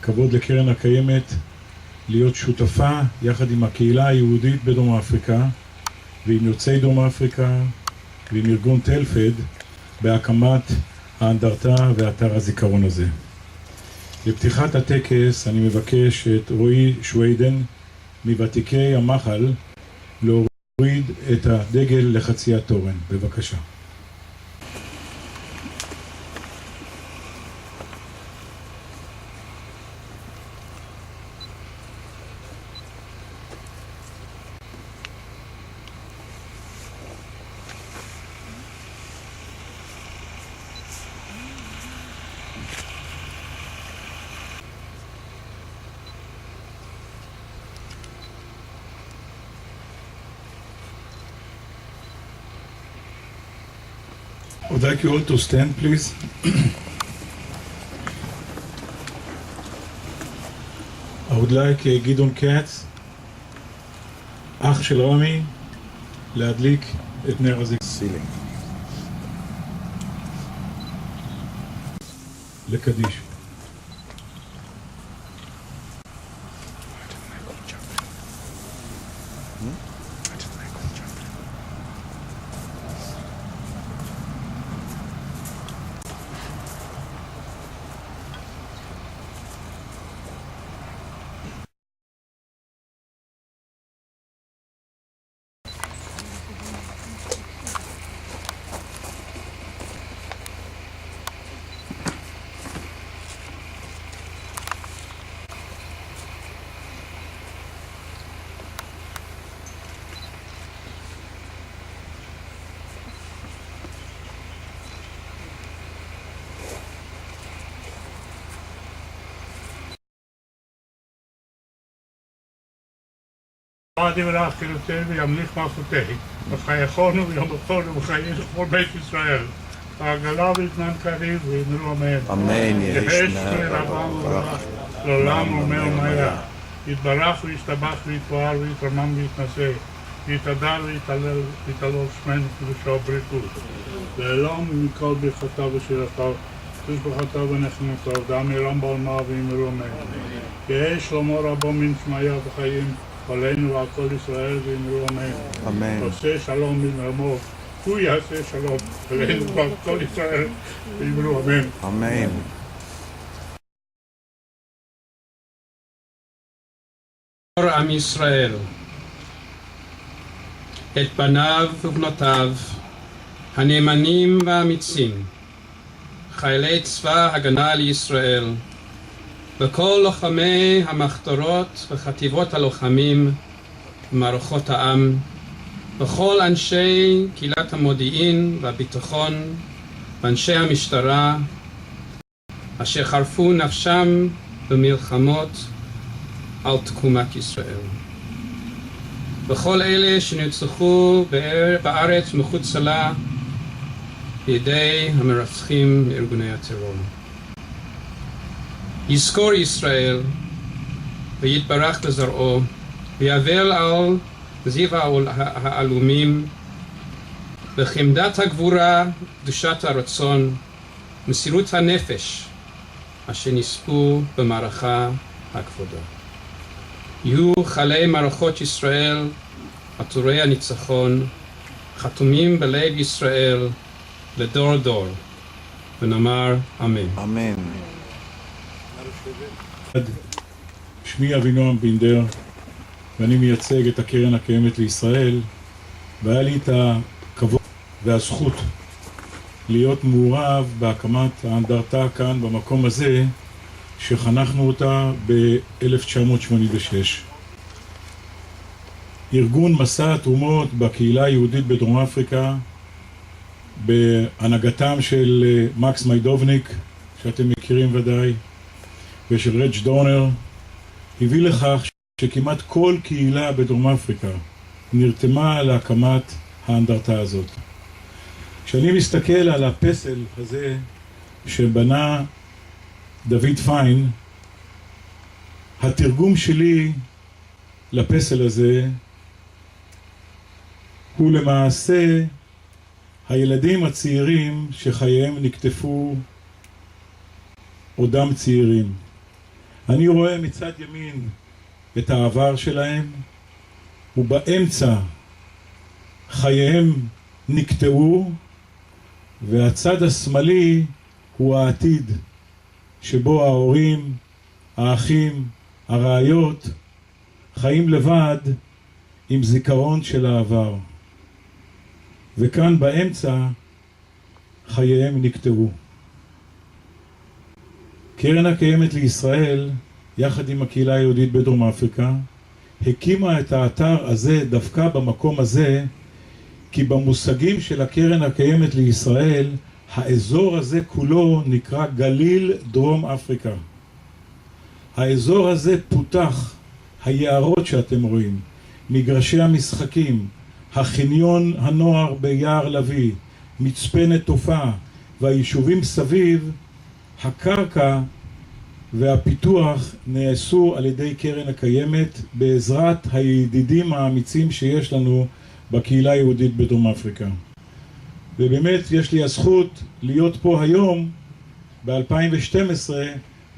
כבוד לקרן הקיימת להיות שותפה יחד עם הקהילה היהודית בדרום אפריקה ועם יוצאי דרום אפריקה ועם ארגון טלפד בהקמת האנדרטה ואתר הזיכרון הזה. לפתיחת הטקס אני מבקש את רועי שווידן מוותיקי המחל להוריד את הדגל לחצי התורן. בבקשה. Would like you all to stand, please. I would like גדעון קץ, אח של רמי, להדליק את נר הזיכרון. לקדיש. עד יברך כנותן וימליך מלכותי, וחייכונו וימלכונו וחיי כל בית ישראל. העגלה ויתנן קריב וימרו אמן. אמן יהי שמך לעולם ומאה ומאה. יתברך וישתבח ויתפאר ויתרומם ויתנשא. ויתהדר ויתהלל שמנו קדושו ובריתו. לעולם ומכל ברכותיו ושירתיו. תשבחותיו ונחמתו. דם עולם בעולמה וימרו אמן. יהי שלמה רבו מן שמעיה וחיים. עלינו ועל כל ישראל ואמרו אמן. אמן. עושה שלום במרמו, הוא יעשה שלום עלינו ועל כל ישראל ואמרו אמן. אמן. אור עם ישראל, את בניו ובנותיו, הנאמנים והאמיצים, חיילי צבא הגנה לישראל, וכל לוחמי המחתרות וחטיבות הלוחמים ומערכות העם, וכל אנשי קהילת המודיעין והביטחון ואנשי המשטרה אשר חרפו נפשם במלחמות על תקומת ישראל. וכל אלה שנרצחו בארץ ומחוצה לה בידי המרצחים מארגוני הטרור. יזכור ישראל ויתברך לזרעו ויבל על זיו העלומים בחמדת הגבורה, קדושת הרצון, מסירות הנפש אשר נספו במערכה הכבדה. יהיו חיילי מערכות ישראל עטורי הניצחון, חתומים בלב ישראל לדור דור, ונאמר אמן. אמן. שמי אבינועם בינדר ואני מייצג את הקרן הקיימת לישראל, והיה לי את הכבוד והזכות להיות מעורב בהקמת האנדרטה כאן במקום הזה שחנכנו אותה ב-1986. ארגון מסע התרומות בקהילה היהודית בדרום אפריקה בהנהגתם של מקס מיידובניק שאתם מכירים ודאי ושל רג' דורנר הביא לכך שכמעט כל קהילה בדרום אפריקה נרתמה להקמת האנדרטה הזאת. כשאני מסתכל על הפסל הזה שבנה דוד פיין, התרגום שלי לפסל הזה הוא למעשה הילדים הצעירים שחייהם נקטפו עודם צעירים. אני רואה מצד ימין את העבר שלהם, ובאמצע חייהם נקטעו, והצד השמאלי הוא העתיד, שבו ההורים, האחים, הרעיות, חיים לבד עם זיכרון של העבר. וכאן באמצע חייהם נקטעו. קרן הקיימת לישראל, יחד עם הקהילה היהודית בדרום אפריקה, הקימה את האתר הזה דווקא במקום הזה, כי במושגים של הקרן הקיימת לישראל, האזור הזה כולו נקרא גליל דרום אפריקה. האזור הזה פותח, היערות שאתם רואים, מגרשי המשחקים, החניון הנוער ביער לוי, מצפה נטופה והיישובים סביב, הקרקע והפיתוח נעשו על ידי קרן הקיימת בעזרת הידידים האמיצים שיש לנו בקהילה היהודית בדרום אפריקה. ובאמת יש לי הזכות להיות פה היום ב-2012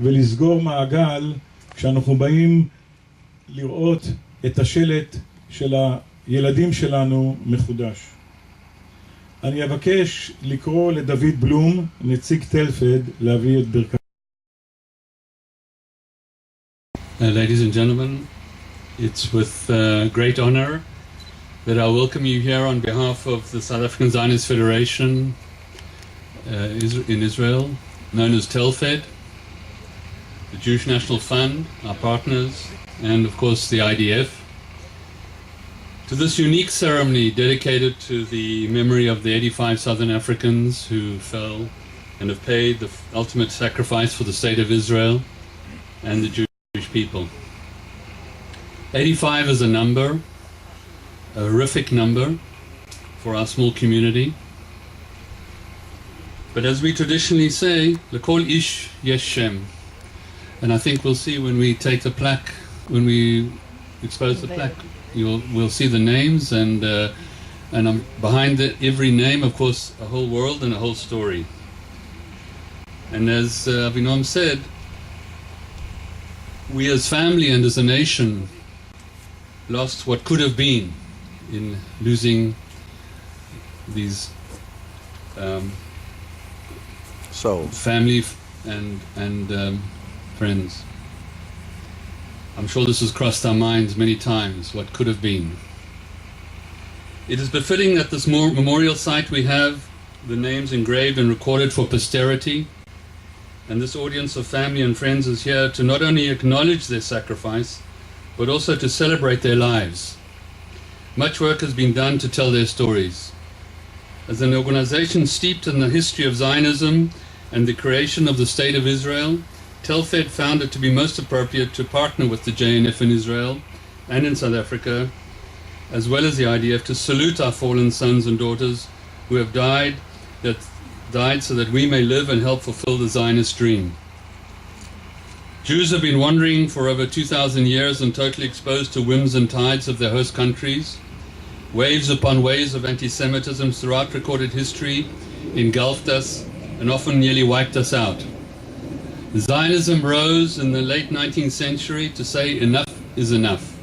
ולסגור מעגל כשאנחנו באים לראות את השלט של הילדים שלנו מחודש. אני אבקש לקרוא לדוד בלום, נציג טלפד, להביא את ברכת. Ladies and gentlemen, it's with great honor that I welcome you here on behalf of the South African Zionist Federation in Israel, known as TELFED, the Jewish National Fund, our partners, and of course the IDF, to this unique ceremony dedicated to the memory of the 85 Southern Africans who fell and have paid the ultimate sacrifice for the state of Israel and the Jewish people. 85 is a number, a horrific number for our small community. But as we traditionally say, L'kol ish yesh shem. And I think we'll see when we take the plaque, when we expose the plaque, we'll see the names, and behind every name, of course, a whole world and a whole story. And as Avinoam said, we as family and as a nation lost what could have been in losing these family and friends. I'm sure this has crossed our minds many times, what could have been. It is befitting that this memorial site we have the names engraved and recorded for posterity, and this audience of family and friends is here to not only acknowledge their sacrifice, but also to celebrate their lives. Much work has been done to tell their stories. As an organization steeped in the history of Zionism and the creation of the State of Israel, TELFED found it to be most appropriate to partner with the JNF in Israel and in South Africa, as well as the IDF, to salute our fallen sons and daughters who have died so that we may live and help fulfill the Zionist dream. Jews have been wandering for over 2,000 years and totally exposed to whims and tides of their host countries. Waves upon waves of anti-Semitism throughout recorded history engulfed us and often nearly wiped us out. Zionism rose in the late 19th century to say enough is enough.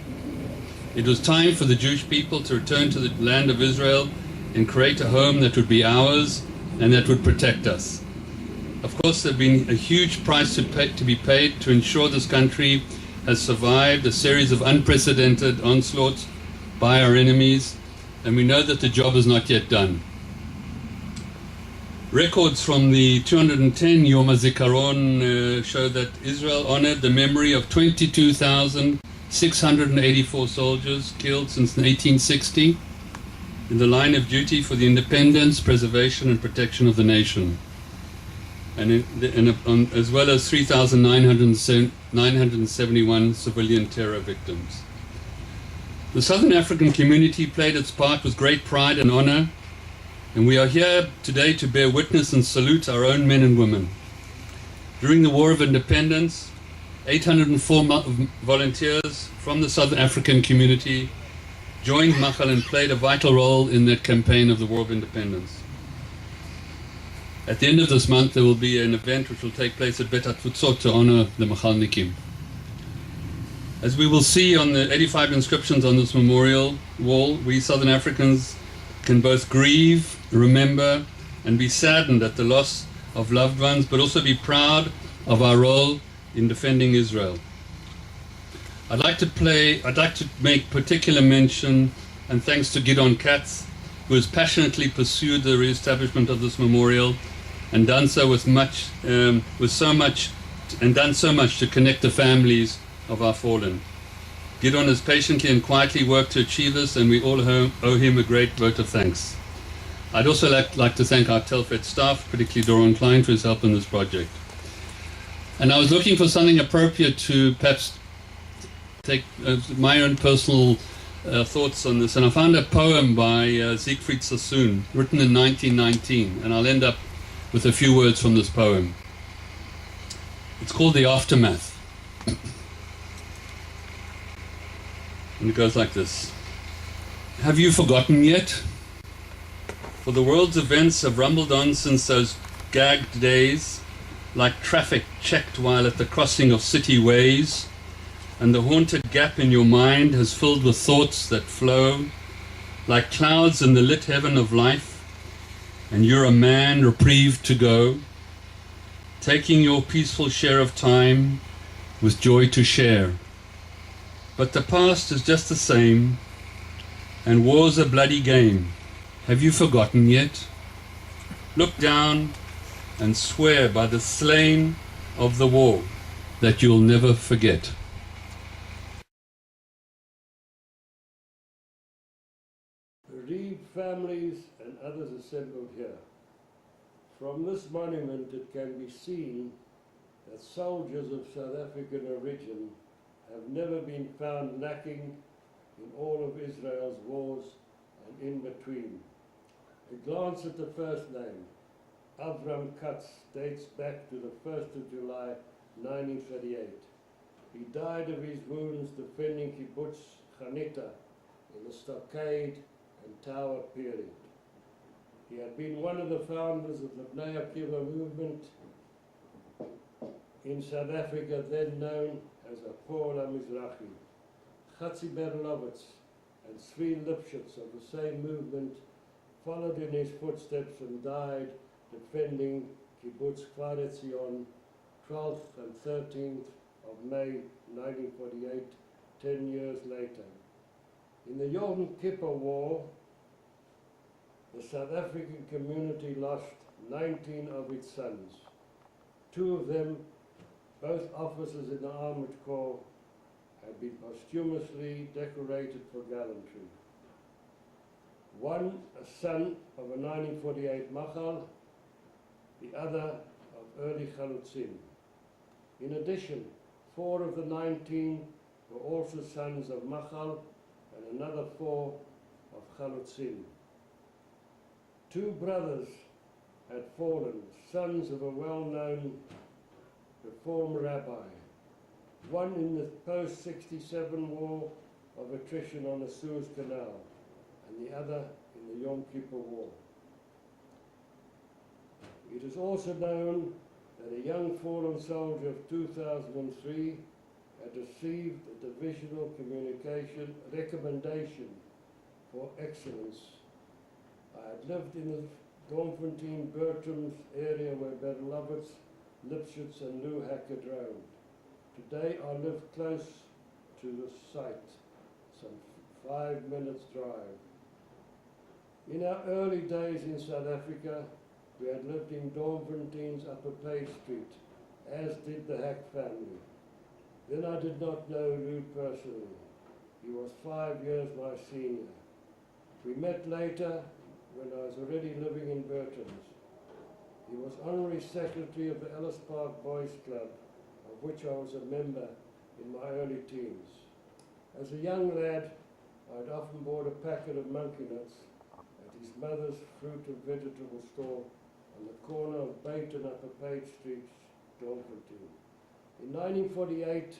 It was time for the Jewish people to return to the land of Israel and create a home that would be ours and that would protect us. Of course, there has been a huge price to be paid to ensure this country has survived a series of unprecedented onslaughts by our enemies, and we know that the job is not yet done. Records from the 210 Yom HaZikaron show that Israel honored the memory of 22,684 soldiers killed since 1860 in the line of duty for the independence, preservation and protection of the nation, and as well as 3,971 civilian terror victims. The Southern African community played its part with great pride and honor, and we are here today to bear witness and salute our own men and women. During the War of Independence, 804 volunteers from the South African community joined Machal and played a vital role in that campaign of the War of Independence. At the end of this month, there will be an event which will take place at Bet HaTfutzot to honor the Machalnikim. As we will see on the 85 inscriptions on this memorial wall, we Southern Africans can both grieve, remember, and be saddened at the loss of loved ones, but also be proud of our role in defending Israel. I'd like to make particular mention and thanks to Gidon Katz, who has passionately pursued the re-establishment of this memorial and done so with so much to connect the families of our fallen. Gidon has patiently and quietly worked to achieve this, and we all owe him a great vote of thanks. I'd also like to thank our Telfed staff, particularly Doron Klein, for his help in this project. And I was looking for something appropriate to perhaps take my own personal thoughts on this, and I found a poem by Siegfried Sassoon, written in 1919, and I'll end up with a few words from this poem. It's called The Aftermath. And it goes like this. Have you forgotten yet? For the world's events have rumbled on since those gagged days, like traffic checked while at the crossing of city ways, and the haunted gap in your mind has filled with thoughts that flow like clouds in the lit heaven of life, and you're a man reprieved to go, taking your peaceful share of time with joy to share. But the past is just the same, and war's a bloody game. Have you forgotten yet? Look down and swear by the slain of the war that you'll never forget. Bereaved families and others assembled here. From this monument it can be seen that soldiers of South African origin have never been found lacking in all of Israel's wars and in between. A glance at the first name, Avram Katz, dates back to the 1st of July 1938. He died of his wounds defending Kibbutz Chanita in the stockade and tower period. He had been one of the founders of the Bnei Akiva movement in South Africa, then known as Apol HaMizrahi. Chatzi Berlovitz and Zvi Lipschitz of the same movement followed in his footsteps and died defending Kibbutz Kfar Etzion, 12th and 13th of May 1948, 10 years later. In the Yom Kippur War, the South African community lost 19 of its sons. 2 of them, both officers in the Armored Corps, had been posthumously decorated for gallantry. One, a son of a 1948 Machal, the other of early Chalutzim. In addition, 4 of the 19 were also sons of Machal and another 4 of Chalutzim. 2 brothers had fallen, sons of a well-known Reform rabbi, one in the post-67 war of attrition on the Suez Canal, and the other in the Yom Kippur War. It is also known that a young fallen soldier of 2003 had received a divisional communication recommendation for excellence. I had lived in the Domfontein Bertram's area where Berlovitz, Lipschitz and Lou Hackett roamed. Today I live close to the site, some 5 minutes drive. In our early days in South Africa, we had lived in Domfontein's Upper Page Street, as did the Hack family. Then I did not know Lou personally. He was 5 years my senior. We met later when I was already living in Bertram's. He was honorary secretary of the Ellis Park Boys Club, of which I was a member in my early teens. As a young lad, I'd often bought a packet of monkey nuts at his mother's fruit and vegetable store on the corner of Bait and Upper Page Streets, Domfontein. In 1948,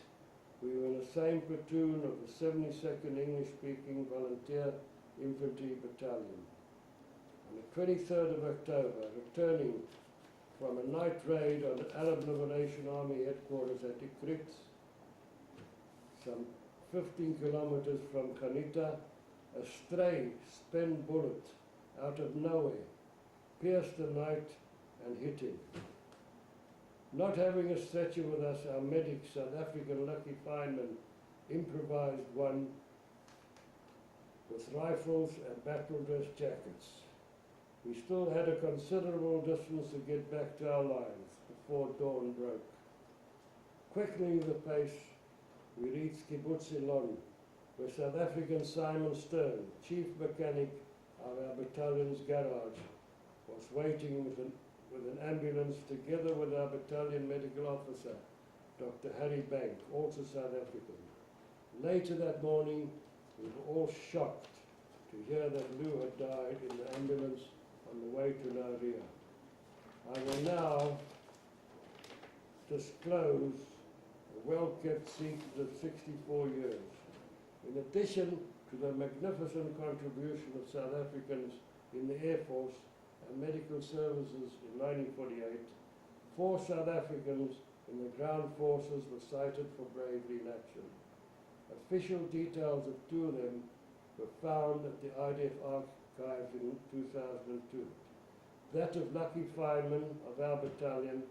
we were in the same platoon of the 72nd English-speaking Volunteer Infantry Battalion. On the 23rd of October, returning from a night raid on the Arab Liberation Army headquarters at Tikrit, some 15 kilometers from Khanita, a stray spent bullet out of nowhere pierced the night and hit him. Not having a stretcher with us, our medic, South African Lucky Fineman, improvised one with rifles and battle dress jackets. We still had a considerable distance to get back to our lines before dawn broke. Quickening the pace, we reached Kibbutz Ilon, where South African Simon Stern, chief mechanic of our battalion's garage, was waiting with an ambulance together with our battalion medical officer, Dr. Harry Bank, also South African. Later that morning, we were all shocked to hear that Lou had died in the ambulance on the way to Naria. I will now disclose a well-kept secret of 64 years. In addition to the magnificent contribution of South Africans in the Air Force and medical services in 1948, 4 South Africans in the ground forces were cited for bravery in action. Official details of 2 of them were found at the IDF archives in 2002. That of Lucky Fineman of our battalion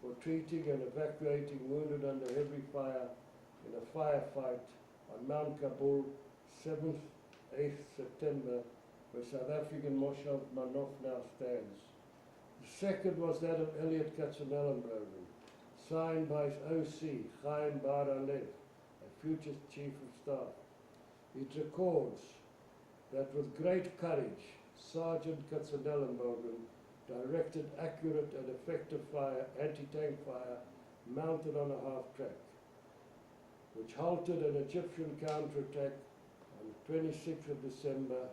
for treating and evacuating wounded under heavy fire in a firefight on Mount Kabul, 7th, 8th September, where South African Moshav Manof now stands. The second was that of Elliot Katzenellenbergen, signed by his OC, Chaim Bar-Alev, a future Chief of Staff. It records that with great courage, Sergeant Katzenellenbergen directed accurate and effective fire, anti-tank fire, mounted on a half-track, which halted an Egyptian counterattack on the 26th of December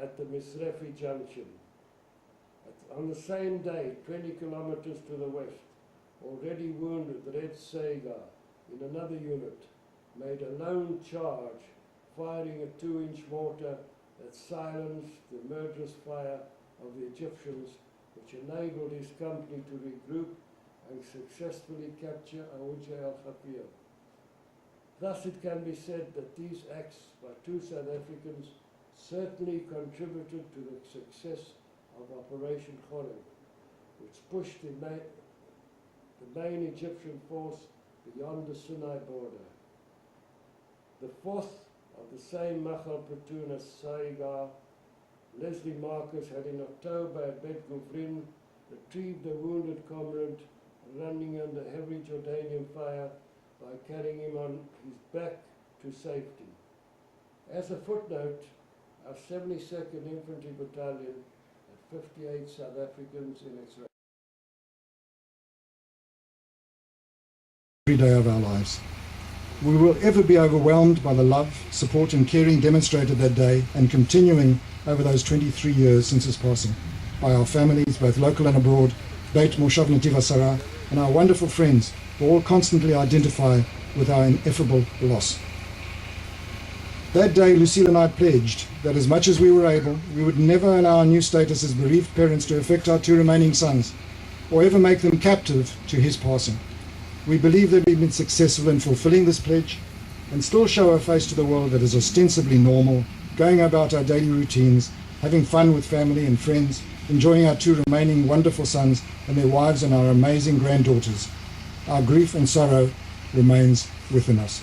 at the Misrefi Junction. On the same day, 20 kilometers to the west, already wounded Red Sega in another unit made a lone charge, firing a 2-inch mortar that silenced the murderous fire of the Egyptians, which enabled his company to regroup and successfully capture Aouja al-Khafir. Thus it can be said that these acts by 2 South Africans certainly contributed to the success of Operation Chorev, which pushed the main Egyptian force beyond the Sinai border. The 4th of the same Machal platoon as Saigar, Leslie Marcus, had in October at Bet Guvrin retrieved a wounded comrade running under heavy Jordanian fire by carrying him on his back to safety. As a footnote, our 72nd Infantry Battalion had 58 South Africans in its ranks. Every day of our lives. We will ever be overwhelmed by the love, support and caring demonstrated that day and continuing over those 23 years since his passing by our families, both local and abroad, Beit Moshav Netiv HaSara, and our wonderful friends who all constantly identify with our ineffable loss. That day, Lucille and I pledged that as much as we were able, we would never allow our new status as bereaved parents to affect our 2 remaining sons, or ever make them captive to his passing. We believe that we've been successful in fulfilling this pledge and still show a face to the world that is ostensibly normal, going about our daily routines, having fun with family and friends, enjoying our 2 remaining wonderful sons and their wives and our amazing granddaughters. Our grief and sorrow remains within us.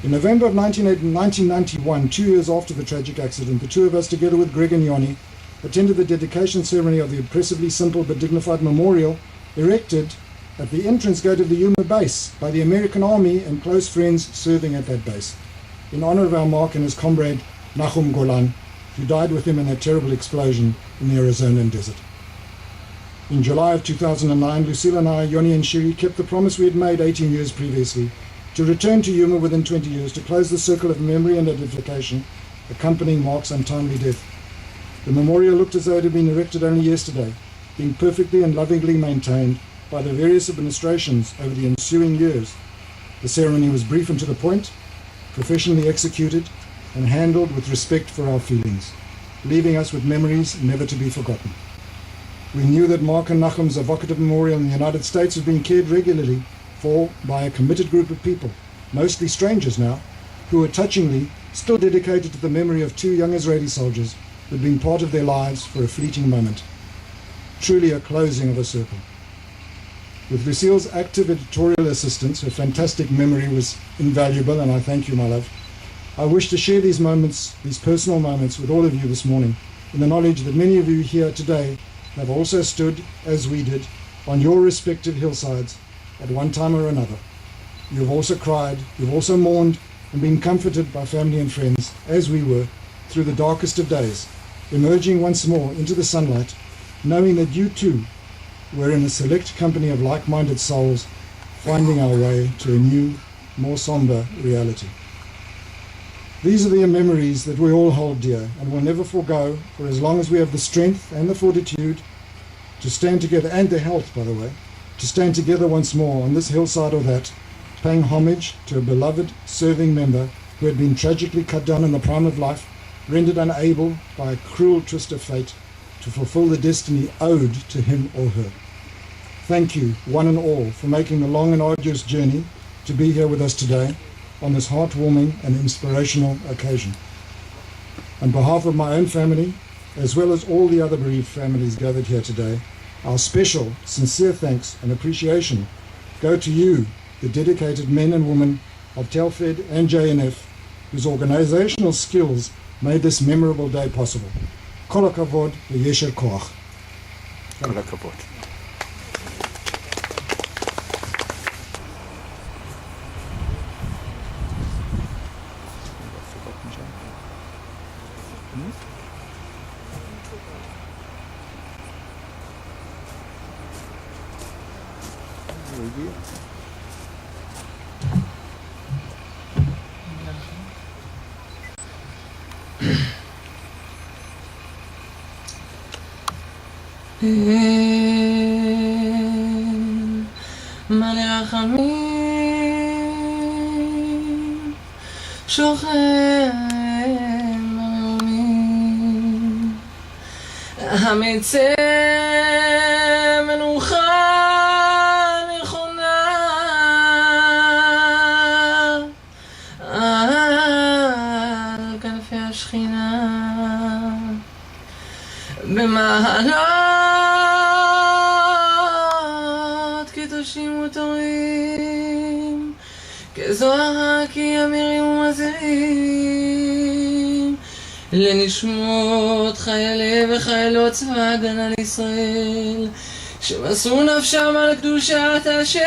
In November of 1991, 2 years after the tragic accident, the 2 of us, together with Greg and Yoni, attended the dedication ceremony of the impressively simple but dignified memorial erected at the entrance gate of the Yuma base by the American Army and close friends serving at that base, in honor of our Mark and his comrade Nachum Golan, who died with him in that terrible explosion in the Arizonan desert. In July of 2009, Lucille and I, Yoni and Shiri, kept the promise we had made 18 years previously to return to Yuma within 20 years to close the circle of memory and identification accompanying Mark's untimely death. The memorial looked as though it had been erected only yesterday, being perfectly and lovingly maintained by the various administrations over the ensuing years, the ceremony was brief and to the point, professionally executed, and handled with respect for our feelings, leaving us with memories never to be forgotten. We knew that Mark and Nachum's evocative memorial in the United States was being cared regularly for by a committed group of people, mostly strangers now, who were touchingly still dedicated to the memory of two young Israeli soldiers who had been part of their lives for a fleeting moment. Truly a closing of a circle. With Lucille's active editorial assistance, her fantastic memory was invaluable, and I thank you, my love. I wish to share these moments, these personal moments, with all of you this morning, in the knowledge that many of you here today have also stood, as we did, on your respective hillsides at one time or another. You've also cried, you've also mourned, and been comforted by family and friends, as we were, through the darkest of days, emerging once more into the sunlight, knowing that you too were in a select company of like-minded souls, finding our way to a new, more somber reality. These are the memories that we all hold dear and will never forego for as long as we have the strength and the fortitude to stand together, and the health, by the way, to stand together once more on this hillside or that, paying homage to a beloved serving member who had been tragically cut down in the prime of life, rendered unable by a cruel twist of fate to fulfill the destiny owed to him or her. Thank you, one and all, for making the long and arduous journey to be here with us today on this heartwarming and inspirational occasion. On behalf of my own family, as well as all the other bereaved families gathered here today, our special, sincere thanks and appreciation go to you, the dedicated men and women of Telfed and JNF, whose organizational skills made this memorable day possible. Kol hakavod v'yesher koach. Kol hakavod. מלא רחמים, שוכן במרומים, המצא מנוחה נכונה, על כנפי השכינה, במעלות קדושים וטובים, כזוהר כי אמירים ומזהירים, לנשמות חיילי וחיילות צבא הגנה לישראל, שמסרו נפשם על קדושת השם,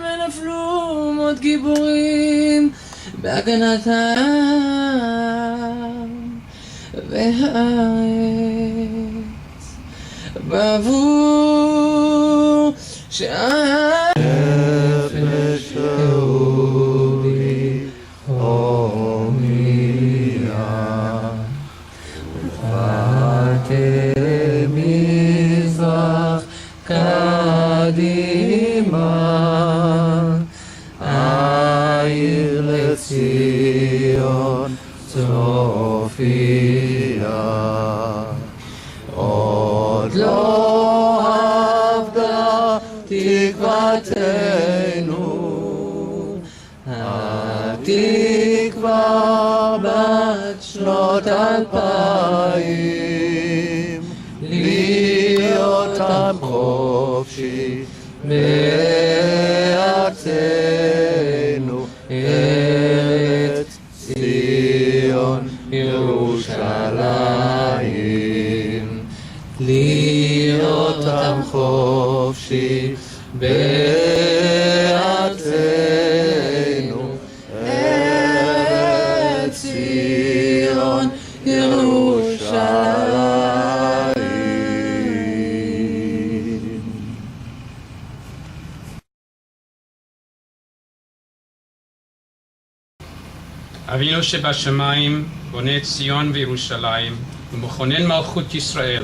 ונפלו מות גיבורים בהגנת העם והארץ, בעבור שהנפש אהובי הומיה, ובאתם מזרח קדימה, העיר לציון צופיה, עוד לא אבדה תקוותנו, התקווה בת שנות 2000, להיות עם חופשי בארצנו, ארץ ציון ירושלים, להיות עם חופשי בארצנו, ארץ ציון ירושלים. אבינו שבשמיים, בונה ציון וירושלים, ומכונן מלכות ישראל,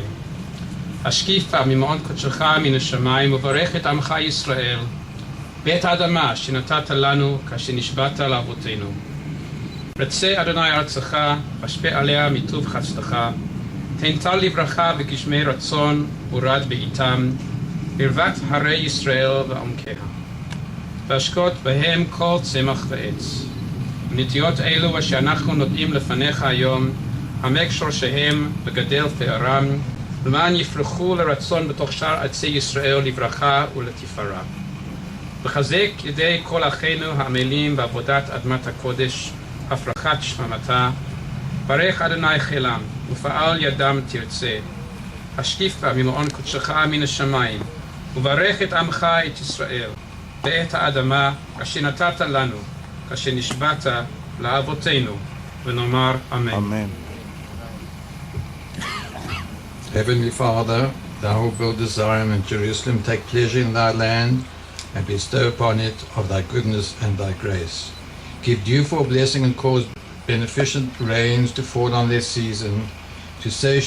השקיפה ממעון קודשך מן השמיים וברך את עמך ישראל ואת האדמה שנתת לנו כאשר נשבעת לאבותינו. רצה אדוני ארצך, השפע עליה מטוב חסדך, תן טל לברכה וגשמי רצון ורד בעיתם, ערוות הרי ישראל ועמקיה. והשקוט בהם כל צמח ועץ. נטיות אלו אשר אנחנו נוטעים לפניך היום, עמק שורשיהם וגדל פארם, למען יפרחו לרצון בתוך שאר עצי ישראל לברכה ולתפארה. וחזק ידי כל אחינו העמלים בעבודת אדמת הקודש, הפרחת שממתה. ברך אדוני חילם, ופעל ידם תרצה. השקיפה ממעון קודשך מן השמיים, וברך את עמך את ישראל, ואת האדמה אשר נתת לנו, כאשר נשבעת לאבותינו, ונאמר אמן. Amen. Heavenly Father, thou who buildest Zion and Jerusalem, take pleasure in thy land and bestow upon it of thy goodness and thy grace. Give dew for blessing and cause beneficent rains to fall on their season, to satiate